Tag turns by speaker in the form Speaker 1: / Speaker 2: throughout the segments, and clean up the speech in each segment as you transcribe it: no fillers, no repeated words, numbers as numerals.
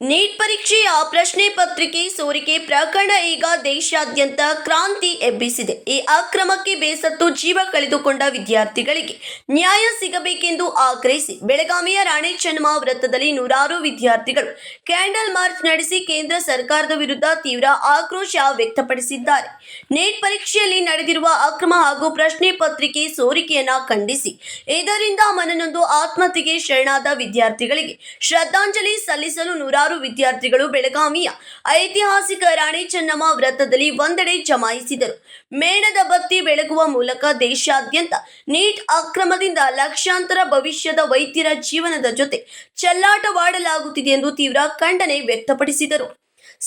Speaker 1: Neat ಪರೀಕ್ಷೆಯ ಪ್ರಶ್ನೆ ಪತ್ರಿಕೆ ಸೋರಿಕೆ ಪ್ರಕರಣ ಈಗ ದೇಶಾದ್ಯಂತ ಕ್ರಾಂತಿ ಎಬ್ಬಿಸಿದೆ. ಈ ಅಕ್ರಮಕ್ಕೆ ಬೇಸತ್ತು ಜೀವ ಕಳೆದುಕೊಂಡ ವಿದ್ಯಾರ್ಥಿಗಳಿಗೆ ನ್ಯಾಯ ಸಿಗಬೇಕೆಂದು ಆಗ್ರಹಿಸಿ ಬೆಳಗಾವಿಯ ರಾಣಿ ಚೆನ್ನಮ್ಮ ವೃತ್ತದಲ್ಲಿ ನೂರಾರು ವಿದ್ಯಾರ್ಥಿಗಳು ಕ್ಯಾಂಡಲ್ ಮಾರ್ಚ್ ನಡೆಸಿ ಕೇಂದ್ರ ಸರ್ಕಾರದ ವಿರುದ್ಧ ತೀವ್ರ ಆಕ್ರೋಶ ವ್ಯಕ್ತಪಡಿಸಿದ್ದಾರೆ. ನೀಟ್ ಪರೀಕ್ಷೆಯಲ್ಲಿ ನಡೆದಿರುವ ಅಕ್ರಮ ಹಾಗೂ ಪ್ರಶ್ನೆ ಪತ್ರಿಕೆ ಸೋರಿಕೆಯನ್ನ ಖಂಡಿಸಿ ಇದರಿಂದ ಮನನೊಂದು ಆತ್ಮಹತ್ಯೆಗೆ ಶರಣಾದ ವಿದ್ಯಾರ್ಥಿಗಳಿಗೆ ಶ್ರದ್ಧಾಂಜಲಿ ಸಲ್ಲಿಸಲು ನೂರಾರು ವಿದ್ಯಾರ್ಥಿಗಳು ಬೆಳಗಾವಿಯ ಐತಿಹಾಸಿಕ ರಾಣಿ ಚೆನ್ನಮ್ಮ ವೃತ್ತದಲ್ಲಿ ಒಂದೆಡೆ ಜಮಾಯಿಸಿದರು. ಮೇಣದ ಬತ್ತಿ ಬೆಳಗುವ ಮೂಲಕ ದೇಶಾದ್ಯಂತ ನೀಟ್ ಅಕ್ರಮದಿಂದ ಲಕ್ಷಾಂತರ ಭವಿಷ್ಯದ ವೈದ್ಯರ ಜೀವನದ ಜೊತೆ ಚೆಲ್ಲಾಟವಾಡಲಾಗುತ್ತಿದೆ ಎಂದು ತೀವ್ರ ಖಂಡನೆ ವ್ಯಕ್ತಪಡಿಸಿದರು.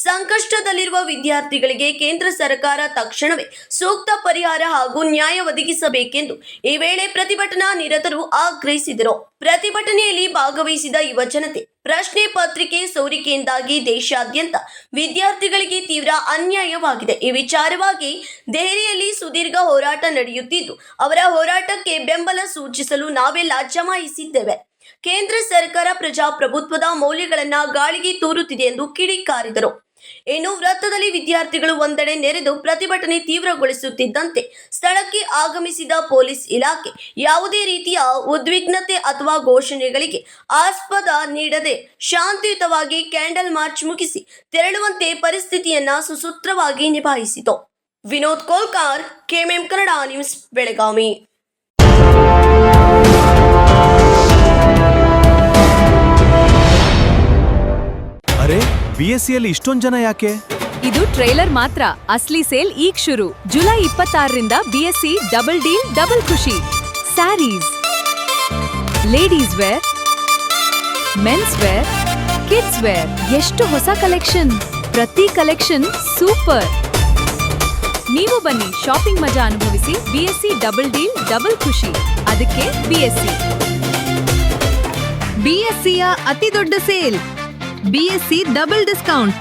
Speaker 1: ಸಂಕಷ್ಟದಲ್ಲಿರುವ ವಿದ್ಯಾರ್ಥಿಗಳಿಗೆ ಕೇಂದ್ರ ಸರ್ಕಾರ ತಕ್ಷಣವೇ ಸೂಕ್ತ ಪರಿಹಾರ ಹಾಗೂ ನ್ಯಾಯ ಒದಗಿಸಬೇಕೆಂದು ಈ ವೇಳೆ ಪ್ರತಿಭಟನಾ ನಿರತರು ಆಗ್ರಹಿಸಿದರು. ಪ್ರತಿಭಟನೆಯಲ್ಲಿ ಭಾಗವಹಿಸಿದ ಯುವ ಜನತೆ ಪ್ರಶ್ನೆ ಪತ್ರಿಕೆ ಸೋರಿಕೆಯಿಂದಾಗಿ ದೇಶಾದ್ಯಂತ ವಿದ್ಯಾರ್ಥಿಗಳಿಗೆ ತೀವ್ರ ಅನ್ಯಾಯವಾಗಿದೆ. ಈ ವಿಚಾರವಾಗಿ ದೆಹಲಿಯಲ್ಲಿ ಸುದೀರ್ಘ ಹೋರಾಟ ನಡೆಯುತ್ತಿದ್ದು ಅವರ ಹೋರಾಟಕ್ಕೆ ಬೆಂಬಲ ಸೂಚಿಸಲು ನಾವೆಲ್ಲ ಜಮಾಯಿಸಿದ್ದೇವೆ. ಕೇಂದ್ರ ಸರ್ಕಾರ ಪ್ರಜಾಪ್ರಭುತ್ವದ ಮೌಲ್ಯಗಳನ್ನ ಗಾಳಿಗೆ ತೂರುತ್ತಿದೆ ಎಂದು ಕಿಡಿಕಾರಿದರು. ಇನ್ನು ವೃತ್ತದಲ್ಲಿ ವಿದ್ಯಾರ್ಥಿಗಳು ಒಂದೆಡೆ ನೆರೆದು ಪ್ರತಿಭಟನೆ ತೀವ್ರಗೊಳಿಸುತ್ತಿದ್ದಂತೆ ಸ್ಥಳಕ್ಕೆ ಆಗಮಿಸಿದ ಪೊಲೀಸ್ ಇಲಾಖೆ ಯಾವುದೇ ರೀತಿಯ ಉದ್ವಿಗ್ನತೆ ಅಥವಾ ಘೋಷಣೆಗಳಿಗೆ ಆಸ್ಪದ ನೀಡದೆ ಶಾಂತಿಯುತವಾಗಿ ಕ್ಯಾಂಡಲ್ ಮಾರ್ಚ್ ಮುಗಿಸಿ ತೆರಳುವಂತೆ ಪರಿಸ್ಥಿತಿಯನ್ನ ಸುಸೂತ್ರವಾಗಿ ನಿಭಾಯಿಸಿತು. Vinod Kolkar, KMM Kannada news, Belagavi.
Speaker 2: ಅರೆ, ಬಿಎಸ್ಸಿಯಲ್ಲಿ ಇಷ್ಟೊಂದು ಜನ ಯಾಕೆ?
Speaker 3: ಇದು ಟ್ರೈಲರ್ ಮಾತ್ರ. ಅಸ್ಲಿ ಸೇಲ್ ಈಗ ಶುರು. ಜುಲೈ 26ರಿಂದ ಬಿಎಸ್ಸಿ ಡಬಲ್ ಡೀಲ್ ಡಬಲ್ ಖುಷಿ. Saris, ladies wear, men's wear, kids wear, ಎಷ್ಟು ಹೊಸ ಕಲೆಕ್ಷನ್. ಪ್ರತಿ ಕಲೆಕ್ಷನ್ ಸೂಪರ್. ನೀವು ಬನ್ನಿ, ಶಾಪಿಂಗ್ ಮಜಾ ಅನುಭವಿಸಿ. ಬಿಎಸ್ಸಿ ಡಬಲ್ ಡೀಲ್ ಡಬಲ್ ಖುಷಿ. ಅದಕ್ಕೆ ಬಿಎಸ್ಸಿಯ ಅತಿ ದೊಡ್ಡ sale. BSc double discount,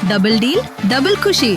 Speaker 3: double deal double ಖುಷಿ.